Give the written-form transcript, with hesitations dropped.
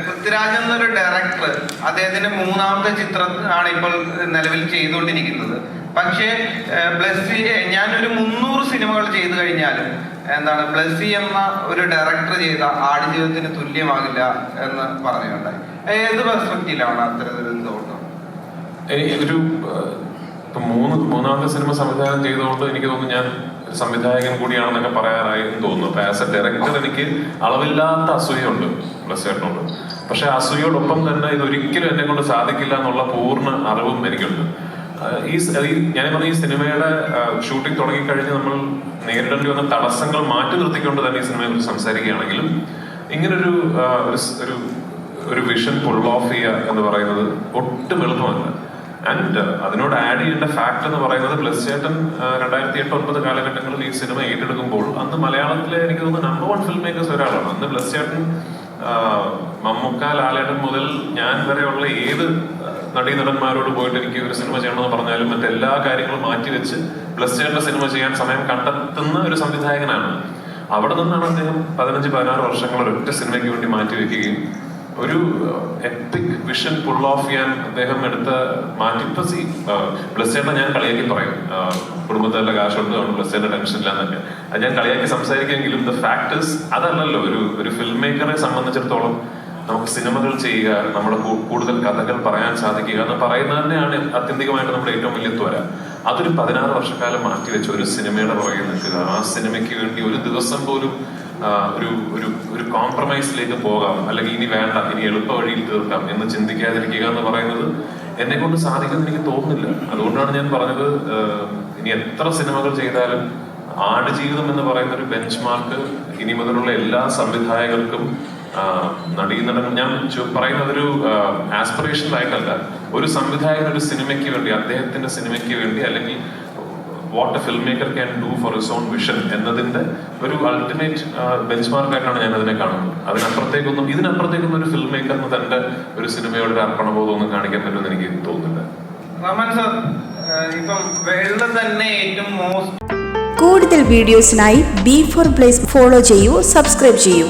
പൃഥ്വിരാജ് എന്നൊരു ഡയറക്ടർ അദ്ദേഹത്തിന്റെ 3ാമത്തെ ചിത്രം ആണ് ഇപ്പോൾ നിലവിൽ ചെയ്തുകൊണ്ടിരിക്കുന്നത്. പക്ഷേ ബ്ലസ്സി ഞാനൊരു 300 സിനിമകൾ ചെയ്തു കഴിഞ്ഞാലും എന്താണ് ബ്ലസ്സി എന്ന ഒരു ഡയറക്ടർ ചെയ്ത ആടുജീവിതത്തിന് തുല്യമാകില്ല എന്ന് പറഞ്ഞുണ്ടായി. ഏത് പെർസ്പെക്റ്റീവിലാണ് അത്തരത്തിലൊരു തോന്നുന്നത്? ഒരു 3ാമത്തെ സിനിമ സംവിധാനം ചെയ്തുകൊണ്ട് എനിക്ക് തോന്നുന്നു ഞാൻ സംവിധായകൻ കൂടിയാണെന്നൊക്കെ പറയാനായി തോന്നുന്നു. അപ്പൊ ആസ് എ ഡയറക്ടർ എനിക്ക് അളവില്ലാത്ത അസൂയുണ്ട് ബ്ലസ്സിയേട്ടനോട്. പക്ഷെ അസൂയോടൊപ്പം തന്നെ ഇതൊരിക്കലും എന്നെ കൊണ്ട് സാധിക്കില്ല എന്നുള്ള പൂർണ്ണ അറിവും എനിക്കുണ്ട്. ഞാൻ പറഞ്ഞ ഈ സിനിമയുടെ ഷൂട്ടിംഗ് തുടങ്ങിക്കഴിഞ്ഞ് നമ്മൾ നേരിടേണ്ടി വന്ന തടസ്സങ്ങൾ മാറ്റി നിർത്തിക്കൊണ്ട് തന്നെ ഈ സിനിമയെ കുറിച്ച് സംസാരിക്കുകയാണെങ്കിലും ഇങ്ങനൊരു ഒരു വിഷൻ പുൾ ഓഫ് ചെയ്യുക എന്ന് പറയുന്നത് ഒട്ടും എളുപ്പമല്ല. ആൻഡ് അതിനോട് ആഡ് ചെയ്യേണ്ട ഫാക്ട് എന്ന് പറയുന്നത് ബ്ലസ്സിയേട്ടൻ 2008-2009 കാലഘട്ടങ്ങളിൽ ഈ സിനിമ ഏറ്റെടുക്കുമ്പോൾ അന്ന് മലയാളത്തിലെ എനിക്ക് തോന്നുന്നു നമ്പർ 1 ഫിൽം മേക്കേഴ്സ് ഒരാളാണ്. അന്ന് ബ്ലസ്സിയേട്ടൻ മമ്മൂക്ക, ലാലേട്ടൻ മുതൽ ഞാൻ വരെയുള്ള ഏത് നടീനടന്മാരോട് പോയിട്ട് എനിക്ക് ഒരു സിനിമ ചെയ്യണമെന്ന് പറഞ്ഞാലും മറ്റെല്ലാ കാര്യങ്ങളും മാറ്റിവെച്ച് ബ്ലസ്സിയേട്ടന്റെ സിനിമ ചെയ്യാൻ സമയം കണ്ടെത്തുന്ന ഒരു സംവിധായകനാണ്. അവിടെ നിന്നാണ് അദ്ദേഹം 15-16 വർഷങ്ങൾ ഒരൊറ്റ സിനിമയ്ക്ക് വേണ്ടി മാറ്റിവെക്കുകയും ഒരു എപ്പിക് വിഷൻ പുൾ ഓഫ് ചെയ്യാൻ അദ്ദേഹം എടുത്ത മാറ്റി. ബ്ലസ്സിയേട്ടൻ ഞാൻ കളിയാക്കി പറയും, കുടുംബത്തിലെ കാശുണ്ട് അതുകൊണ്ട് ബ്ലസ്സിയേട്ടൻ ടെൻഷൻ ഇല്ല എന്നൊക്കെ. അത് ഞാൻ കളിയാക്കി സംസാരിക്കുമെങ്കിലും ദ ഫാക്ടേഴ്സ് അതല്ലല്ലോ. ഒരു ഫിൽം മേക്കറെ സംബന്ധിച്ചിടത്തോളം നമുക്ക് സിനിമകൾ ചെയ്യുക, നമ്മുടെ കൂടുതൽ കഥകൾ പറയാൻ സാധിക്കുക എന്ന് പറയുന്നത് തന്നെയാണ് ആത്യന്തികമായിട്ട് നമ്മുടെ ഏറ്റവും വലിയ ത്വര. അതൊരു 16 വർഷക്കാലം മാറ്റിവെച്ച് ഒരു സിനിമയുടെ പുറകെ നിൽക്കുക, ആ സിനിമയ്ക്ക് വേണ്ടി ഒരു ദിവസം പോലും ഒരു കോംപ്രമൈസിലേക്ക് പോകാം, അല്ലെങ്കിൽ ഇനി വേണ്ട, ഇനി എളുപ്പ വഴിയിൽ തീർക്കാം എന്ന് ചിന്തിക്കാതിരിക്കുക എന്ന് പറയുന്നത് എന്നെ കൊണ്ട് സാധിക്കുമെന്ന് എനിക്ക് തോന്നുന്നില്ല. അതുകൊണ്ടാണ് ഞാൻ പറഞ്ഞത്, ഇനി എത്ര സിനിമകൾ ചെയ്താലും ആടുജീവിതം എന്ന് പറയുന്ന ഒരു ബെഞ്ച് മാർക്ക് ഇനി മുതലുള്ള എല്ലാ സംവിധായകർക്കും നടീനടൻ ഞാൻ പറയുന്നത് ഒരു ആസ്പിറേഷണൽ ആയിട്ടല്ല. ഒരു സംവിധായകൻ ഒരു സിനിമയ്ക്ക് വേണ്ടി, അദ്ദേഹത്തിന്റെ സിനിമയ്ക്ക് വേണ്ടി, അല്ലെങ്കിൽ what A film maker can do for his own vision എന്നതിന്റെ ഒരു അൾട്ടിമേറ്റ് ബെഞ്ച് മാർക്കായിട്ടാണ് ഞാൻ അതിനെ കാണുന്നത്. ഇതിനപ്പുറത്തേക്കൊന്നും ഒരു ഫിൽം മേക്കറിന് തന്റെ ഒരു സിനിമയോട് ഒരു അർപ്പണബോധം ഒന്നും കാണിക്കാൻ പറ്റുമെന്ന് എനിക്ക് തോന്നുന്നില്ല. കൂടുതൽ വീഡിയോസിനായി B4 Place ഫോളോ ചെയ്യൂ, സബ്സ്ക്രൈബ് ചെയ്യൂ.